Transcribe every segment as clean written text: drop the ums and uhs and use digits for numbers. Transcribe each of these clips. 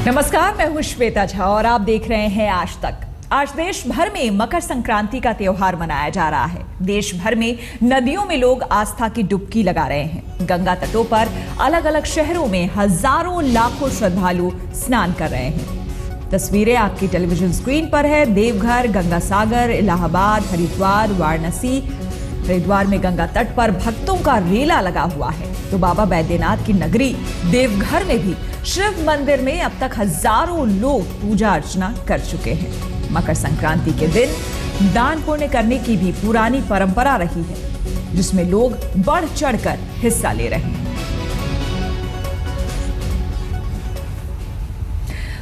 नमस्कार, मैं हूं श्वेता झा और आप देख रहे हैं आज तक। आज देश भर में मकर संक्रांति का त्योहार मनाया जा रहा है। देश भर में नदियों में लोग आस्था की डुबकी लगा रहे हैं। गंगा तटों पर अलग अलग शहरों में हजारों लाखों श्रद्धालु स्नान कर रहे हैं। तस्वीरें आपकी टेलीविजन स्क्रीन पर है। देवघर, गंगा सागर, इलाहाबाद, हरिद्वार, वाराणसी। हरिद्वार में गंगा तट पर भक्तों का रेला लगा हुआ है, तो बाबा बैद्यनाथ की नगरी देवघर में भी शिव मंदिर में अब तक हजारों लोग पूजा अर्चना कर चुके हैं। मकर संक्रांति के दिन दान पुण्य करने की भी पुरानी परंपरा रही है, जिसमें लोग बढ़ चढ़कर हिस्सा ले रहे हैं।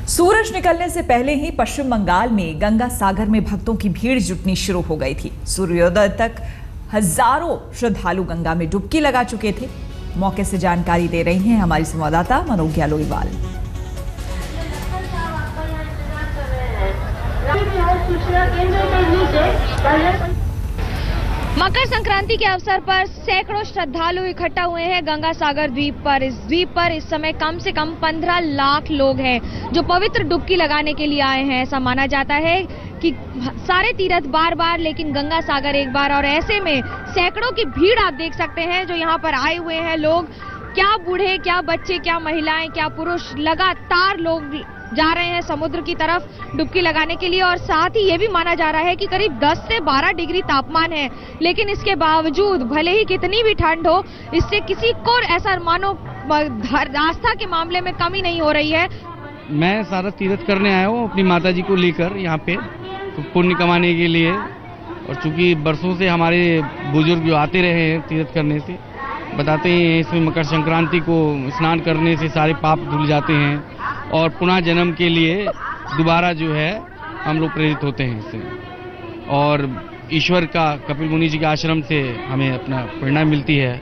सूरज निकलने से पहले ही पश्चिम बंगाल में गंगा सागर में भक्तों की भीड़ जुटनी शुरू हो गई थी। सूर्योदय तक हजारों श्रद्धालु गंगा में डुबकी लगा चुके थे। मौके से जानकारी दे रही हैं हमारी संवाददाता मनोज्ञा लोईवाल। मकर संक्रांति के अवसर पर सैकड़ों श्रद्धालु इकट्ठा हुए हैं गंगा सागर द्वीप पर। इस द्वीप पर इस समय कम से कम 15 लाख लोग हैं जो पवित्र डुबकी लगाने के लिए आए हैं। ऐसा माना जाता है कि सारे तीर्थ बार बार, लेकिन गंगा सागर एक बार। और ऐसे में सैकड़ों की भीड़ आप देख सकते हैं जो यहाँ पर आए हुए हैं लोग। क्या बूढ़े, क्या बच्चे, क्या महिलाएं, क्या पुरुष, लगातार लोग जा रहे हैं समुद्र की तरफ डुबकी लगाने के लिए। और साथ ही ये भी माना जा रहा है कि करीब 10 से 12 डिग्री तापमान है, लेकिन इसके बावजूद भले ही कितनी भी ठंड हो, इससे किसी को ऐसा मानो आस्था के मामले में कमी नहीं हो रही है। मैं सारा तीर्थ करने आया हूँ अपनी माता जी को लेकर यहाँ पे, तो पुण्य कमाने के लिए। और चूंकि बरसों से हमारे बुजुर्ग जो आते रहे हैं तीर्थ करने से, बताते हैं इसमें मकर संक्रांति को स्नान करने से सारे पाप धुल जाते हैं और पुनः जन्म के लिए दोबारा जो है हम लोग प्रेरित होते हैं इससे। और ईश्वर का, कपिल मुनि जी के आश्रम से हमें अपना प्रेरणा मिलती है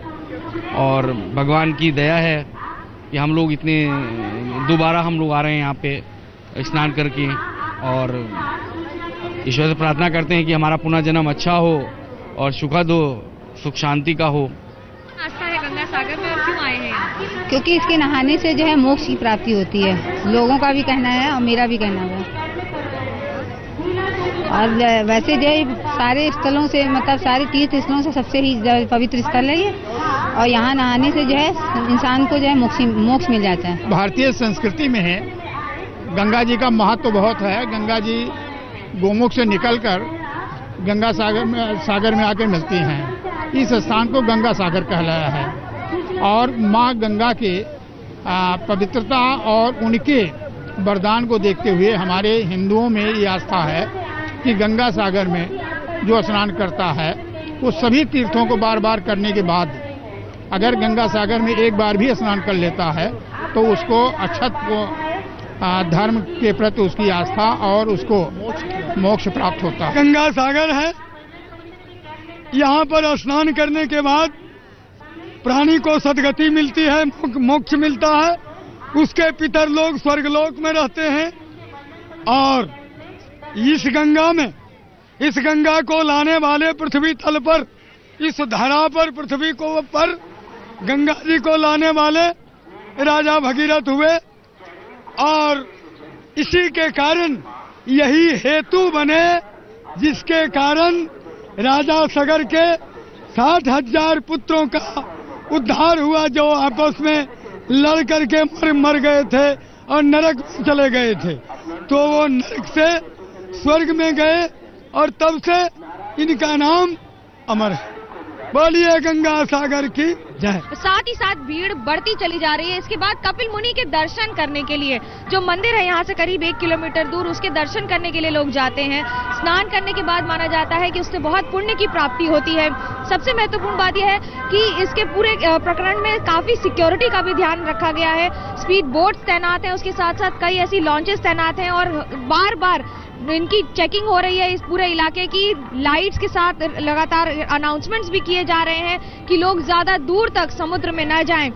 और भगवान की दया है कि हम लोग इतने दोबारा हम लोग आ रहे हैं यहाँ पे स्नान करके। और ईश्वर से प्रार्थना करते हैं कि हमारा पुनः जन्म अच्छा हो और सुखद हो, सुख शांति का हो। आस्था है गंगा सागर में, और क्यों आए हैं यहाँ? क्योंकि इसके नहाने से जो है मोक्ष की प्राप्ति होती है। लोगों का भी कहना है और मेरा भी कहना है। और वैसे जो है सारे स्थलों से, मतलब सारे तीर्थ स्थलों से सबसे ही पवित्र स्थल है ये। और यहाँ नहाने से जो है इंसान को जो है मोक्ष मिल जाता है। भारतीय संस्कृति में है, गंगा जी का महत्व तो बहुत है। गंगा जी गोमुख से निकलकर गंगा सागर में आकर मिलती हैं। इस स्थान को गंगा सागर कहलाया है। और माँ गंगा के पवित्रता और उनके वरदान को देखते हुए हमारे हिंदुओं में ये आस्था है कि गंगा सागर में जो स्नान करता है वो सभी तीर्थों को बार बार करने के बाद अगर गंगा सागर में एक बार भी स्नान कर लेता है तो उसको अक्षत को धर्म के प्रति उसकी आस्था और उसको मोक्ष प्राप्त होता है। गंगा सागर है, यहाँ पर स्नान करने के बाद प्राणी को सदगति मिलती है, मोक्ष मिलता है। उसके पितर लोग स्वर्गलोक में रहते हैं। और इस गंगा में, इस गंगा को लाने वाले पृथ्वी तल पर, इस धरा पर, पृथ्वी को पर गंगा जी को लाने वाले राजा भगीरथ हुए। और इसी के कारण यही हेतु बने जिसके कारण राजा सगर के 60,000 पुत्रों का उद्धार हुआ, जो आपस में लड़ करके मर गए थे और नरक में चले गए थे। तो वो नरक से स्वर्ग में गए और तब से इनका नाम अमर है। बोलिए गंगा सागर की जय। साथ ही साथ भीड़ बढ़ती चली जा रही है। इसके बाद कपिल मुनि के दर्शन करने के लिए, जो मंदिर है यहाँ से करीब 1 किलोमीटर दूर, उसके दर्शन करने के लिए लोग जाते हैं। स्नान करने के बाद माना जाता है कि उससे बहुत पुण्य की प्राप्ति होती है। सबसे महत्वपूर्ण बात यह है कि इसके पूरे प्रकरण में काफी सिक्योरिटी का भी ध्यान रखा गया है। स्पीड बोट्स तैनात हैं, उसके साथ साथ कई ऐसी लॉन्चेस तैनात हैं और बार बार इनकी चेकिंग हो रही है इस पूरे इलाके की। लाइट्स के साथ लगातार अनाउंसमेंट्स भी किए जा रहे हैं कि लोग ज्यादा दूर तक समुद्र में न जाएं।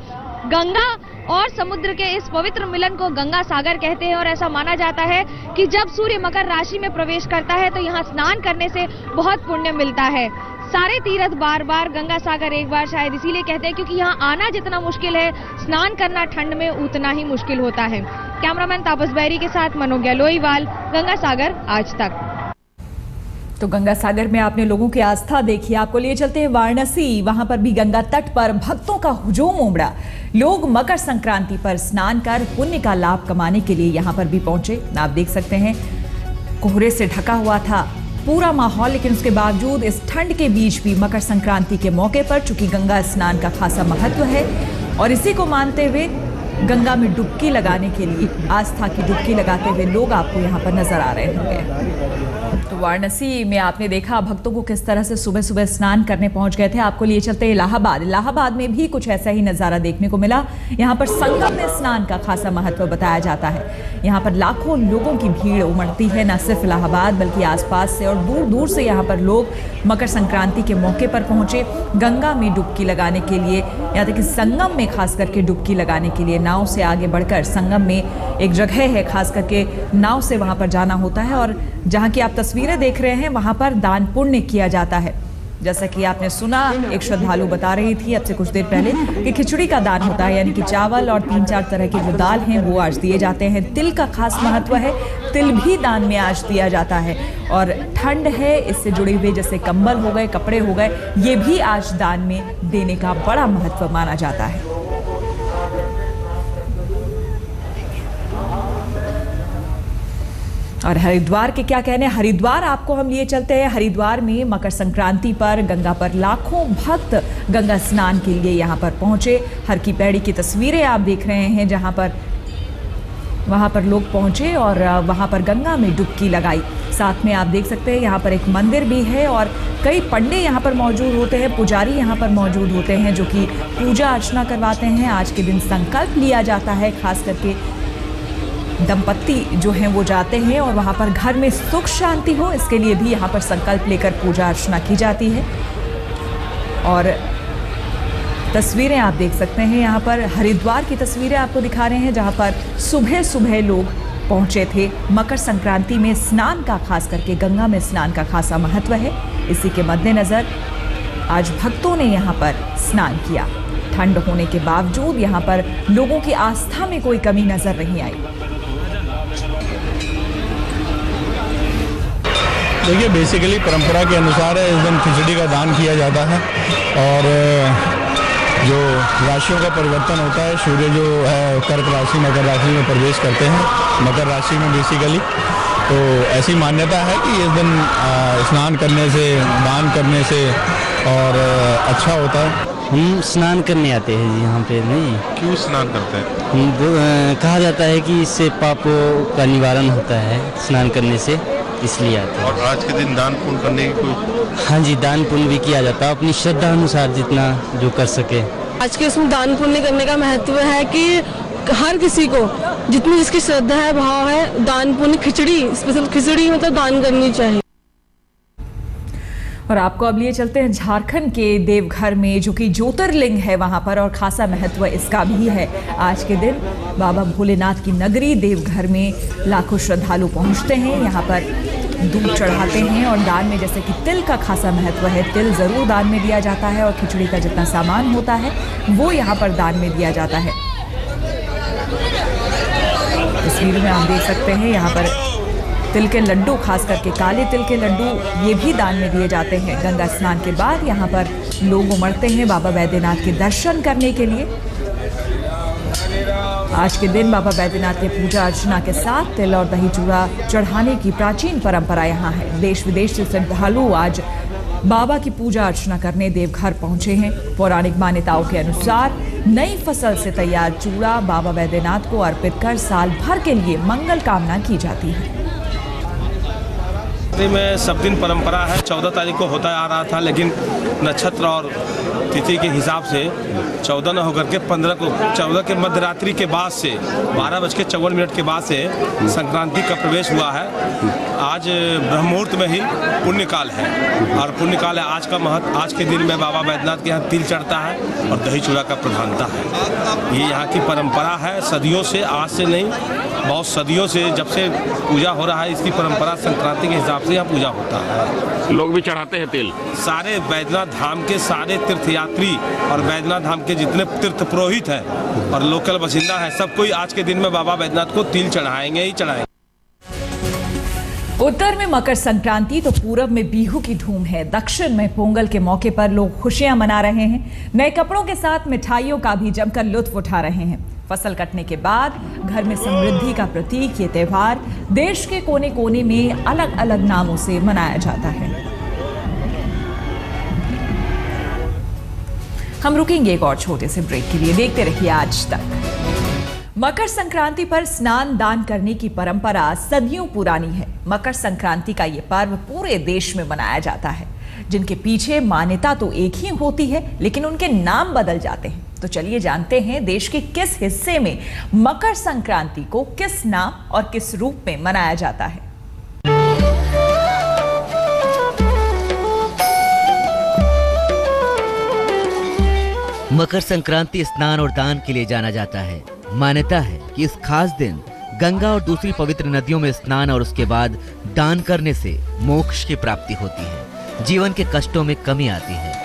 गंगा और समुद्र के इस पवित्र मिलन को गंगा सागर कहते हैं और ऐसा माना जाता है कि जब सूर्य मकर राशि में प्रवेश करता है तो यहाँ स्नान करने से बहुत पुण्य मिलता है। सारे तीर्थ बार बार गंगा सागर एक बार शायद इसीलिए कहते हैं क्योंकि यहाँ आना जितना मुश्किल है, स्नान करना ठंड में उतना ही मुश्किल होता है। कैमरामैन तापस बैरी के साथ मनोज्ञा लोईवाल, गंगा सागर आज तक। तो गंगा सागर में आपने लोगों की आस्था देखी, आपको लिए चलते हैं वाराणसी। वहां पर भी गंगा तट पर भक्तों का हुजूम उमड़ा। लोग मकर संक्रांति पर स्नान कर पुण्य का लाभ कमाने के लिए यहां पर भी पहुंचे। आप देख सकते हैं कोहरे से ढका हुआ था पूरा माहौल, लेकिन उसके बावजूद इस ठंड के बीच भी मकर संक्रांति के मौके पर, चूंकि गंगा स्नान का खासा महत्व है और इसी को मानते हुए गंगा में डुबकी लगाने के लिए आस्था की डुबकी लगाते हुए लोग आपको यहाँ पर नजर आ रहे होंगे। तो वाराणसी में आपने देखा भक्तों को किस तरह से सुबह सुबह स्नान करने पहुंच गए थे। आपको लिए चलते इलाहाबाद। इलाहाबाद में भी कुछ ऐसा ही नज़ारा देखने को मिला। यहाँ पर संगम में स्नान का खासा महत्व बताया जाता है। यहाँ पर लाखों लोगों की भीड़ उमड़ती है, न सिर्फ इलाहाबाद बल्कि आसपास से और दूर दूर से यहाँ पर लोग मकर संक्रांति के मौके पर पहुंचे गंगा में डुबकी लगाने के लिए। यहाँ तक कि संगम में खास करके डुबकी लगाने के लिए नाव से आगे बढ़कर, संगम में एक जगह है खास करके नाव से वहाँ पर जाना होता है और जहाँ की आप तस्वीरें देख रहे हैं वहाँ पर दान पुण्य किया जाता है। जैसा कि आपने सुना, एक श्रद्धालु बता रही थी अब से कुछ देर पहले कि खिचड़ी का दान होता है, यानी कि चावल और 3-4 तरह के जो दाल हैं वो आज दिए जाते हैं। तिल का खास महत्व है, तिल भी दान में आज दिया जाता है। और ठंड है, इससे जुड़े हुए जैसे कंबल हो गए, कपड़े हो गए, ये भी आज दान में देने का बड़ा महत्व माना जाता है। और हरिद्वार के क्या कहने, हरिद्वार आपको हम लिए चलते हैं। हरिद्वार में मकर संक्रांति पर गंगा पर लाखों भक्त गंगा स्नान के लिए यहाँ पर पहुंचे। हर की पैड़ी की तस्वीरें आप देख रहे हैं जहाँ पर वहाँ पर लोग पहुंचे और वहाँ पर गंगा में डुबकी लगाई। साथ में आप देख सकते हैं यहाँ पर एक मंदिर भी है और कई पंडे यहाँ पर मौजूद होते हैं, पुजारी यहाँ पर मौजूद होते हैं जो कि पूजा अर्चना करवाते हैं। आज के दिन संकल्प लिया जाता है, खास करके दंपत्ति जो हैं वो जाते हैं और वहाँ पर घर में सुख शांति हो, इसके लिए भी यहाँ पर संकल्प लेकर पूजा अर्चना की जाती है। और तस्वीरें आप देख सकते हैं यहाँ पर हरिद्वार की तस्वीरें आपको दिखा रहे हैं जहाँ पर सुबह सुबह लोग पहुँचे थे। मकर संक्रांति में स्नान का, खास करके गंगा में स्नान का खासा महत्व है। इसी के मद्देनज़र आज भक्तों ने यहाँ पर स्नान किया। ठंड होने के बावजूद यहाँ पर लोगों की आस्था में कोई कमी नजर नहीं आई। देखिए, बेसिकली परंपरा के अनुसार इस दिन खिचड़ी का दान किया जाता है और जो राशियों का परिवर्तन होता है, सूर्य जो है कर्क राशि मकर राशि में प्रवेश करते हैं, मकर राशि में बेसिकली, तो ऐसी मान्यता है कि इस दिन स्नान करने से, दान करने से और अच्छा होता है। हम स्नान करने आते हैं जी यहाँ पे। नहीं, क्यों स्नान करते हैं? कहा जाता है कि इससे पापों का निवारण होता है स्नान करने से, इसलिए आते हैं। और आज के दिन दान पुण्य करने की कोई? हाँ जी, दान पुण्य भी किया जाता है अपनी श्रद्धा अनुसार, जितना जो कर सके। आज के इसमें दान पुण्य करने का महत्व है कि हर किसी को जितनी जिसकी श्रद्धा है, भाव है, दान पुण्य, खिचड़ी, स्पेशल खिचड़ी मतलब दान करनी चाहिए। और आपको अब लिए चलते हैं झारखंड के देवघर में, जो कि ज्योतिर्लिंग है वहाँ पर और खासा महत्व इसका भी है। आज के दिन बाबा भोलेनाथ की नगरी देवघर में लाखों श्रद्धालु पहुँचते हैं, यहाँ पर दूध चढ़ाते हैं और दान में, जैसे कि तिल का खासा महत्व है, तिल ज़रूर दान में दिया जाता है और खिचड़ी का जितना सामान होता है वो यहाँ पर दान में दिया जाता है। तस्वीर में आप देख सकते हैं यहाँ पर तिल के लड्डू, खास करके काले तिल के लड्डू, ये भी दान में दिए जाते हैं। गंगा स्नान के बाद यहाँ पर लोग उमड़ते हैं बाबा बैद्यनाथ के दर्शन करने के लिए। आज के दिन बाबा बैद्यनाथ के पूजा अर्चना के साथ तिल और दही चूड़ा चढ़ाने की प्राचीन परंपरा यहाँ है। देश विदेश से श्रद्धालु आज बाबा की पूजा अर्चना करने देवघर पहुंचे हैं। पौराणिक मान्यताओं के अनुसार नई फसल से तैयार चूड़ा बाबा बैद्यनाथ को अर्पित कर साल भर के लिए मंगल कामना की जाती है। में सब दिन परंपरा है, 14 तारीख को होता आ रहा था, लेकिन नक्षत्र और तिथि के हिसाब से 14 न होकर के 15 को 14 के मध्य रात्रि के बाद से 12:54 के बाद से संक्रांति का प्रवेश हुआ है। आज ब्रह्म मुहूर्त में ही पुण्यकाल है और पुण्यकाल है। आज का महत्व, आज के दिन में बाबा बैद्यनाथ के यहाँ तिल चढ़ता है और दही चूड़ा का प्रधानता है। ये यहाँ की परंपरा है सदियों से, आज से नहीं, बहुत सदियों से जब से पूजा हो रहा है इसकी परंपरा संक्रांति के हिसाब से यहाँ पूजा होता है। लोग भी चढ़ाते हैं तिल। सारे बैद्यनाथ धाम के सारे तीर्थयात्री और बैद्यनाथ धाम के जितने तीर्थ पुरोहित हैं और लोकल बासिंदा हैं, सब कोई आज के दिन में बाबा बैद्यनाथ को तिल चढ़ाएंगे ही चढ़ाएंगे। उत्तर में मकर संक्रांति तो पूरब में बिहू की धूम है। दक्षिण में पोंगल के मौके पर लोग खुशियां मना रहे हैं। नए कपड़ों के साथ मिठाइयों का भी जमकर लुत्फ उठा रहे हैं। फसल कटने के बाद घर में समृद्धि का प्रतीक ये त्योहार देश के कोने कोने में अलग अलग नामों से मनाया जाता है। हम रुकेंगे एक और छोटे से ब्रेक के लिए। देखते रहिए आज तक। मकर संक्रांति पर स्नान दान करने की परंपरा सदियों पुरानी है। मकर संक्रांति का ये पर्व पूरे देश में मनाया जाता है, जिनके पीछे मान्यता तो एक ही होती है लेकिन उनके नाम बदल जाते हैं। तो चलिए जानते हैं देश के किस हिस्से में मकर संक्रांति को किस नाम और किस रूप में मनाया जाता है। मकर संक्रांति स्नान और दान के लिए जाना जाता है। मान्यता है कि इस खास दिन गंगा और दूसरी पवित्र नदियों में स्नान और उसके बाद दान करने से मोक्ष की प्राप्ति होती है, जीवन के कष्टों में कमी आती है।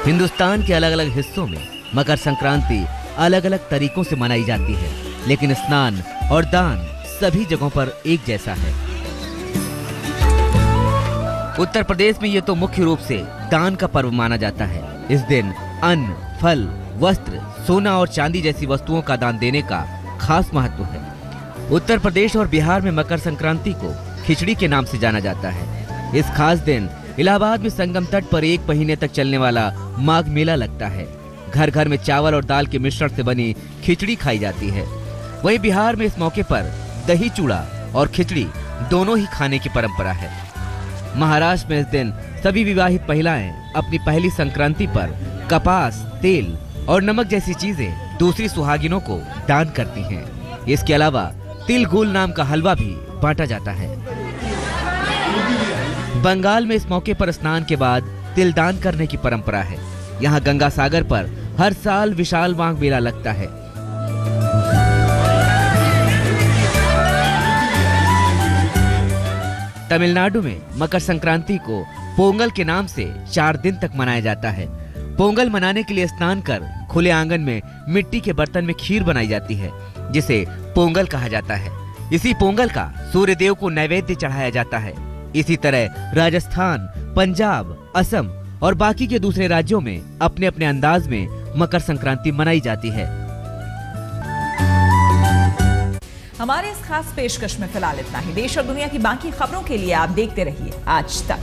हिंदुस्तान के अलग अलग हिस्सों में मकर संक्रांति अलग अलग तरीकों से मनाई जाती है, लेकिन स्नान और दान सभी जगहों पर एक जैसा है। उत्तर प्रदेश में ये तो मुख्य रूप से दान का पर्व माना जाता है। इस दिन अन्न, फल, वस्त्र, सोना और चांदी जैसी वस्तुओं का दान देने का खास महत्व है। उत्तर प्रदेश और बिहार में मकर संक्रांति को खिचड़ी के नाम से जाना जाता है। इस खास दिन इलाहाबाद में संगम तट पर 1 महीने तक चलने वाला माघ मेला लगता है। घर घर में चावल और दाल के मिश्रण से बनी खिचड़ी खाई जाती है। वहीं बिहार में इस मौके पर दही चूड़ा और खिचड़ी दोनों ही खाने की परंपरा है। महाराष्ट्र में इस दिन सभी विवाहित महिलाएं अपनी पहली संक्रांति पर कपास, तेल और नमक जैसी चीजें दूसरी सुहागिनों को दान करती हैं। इसके अलावा तिल गुल नाम का हलवा भी बांटा जाता है। बंगाल में इस मौके पर स्नान के बाद तिल दान करने की परंपरा है। यहाँ गंगा सागर पर हर साल विशाल माघ मेला लगता है। तमिलनाडु में मकर संक्रांति को पोंगल के नाम से 4 दिन तक मनाया जाता है। पोंगल मनाने के लिए स्नान कर खुले आंगन में मिट्टी के बर्तन में खीर बनाई जाती है, जिसे पोंगल कहा जाता है। इसी पोंगल का सूर्य देव को नैवेद्य चढ़ाया जाता है। इसी तरह राजस्थान, पंजाब, असम और बाकी के दूसरे राज्यों में अपने अपने अंदाज में मकर संक्रांति मनाई जाती है। हमारे इस खास पेशकश में फिलहाल इतना ही। देश और दुनिया की बाकी खबरों के लिए आप देखते रहिए आज तक।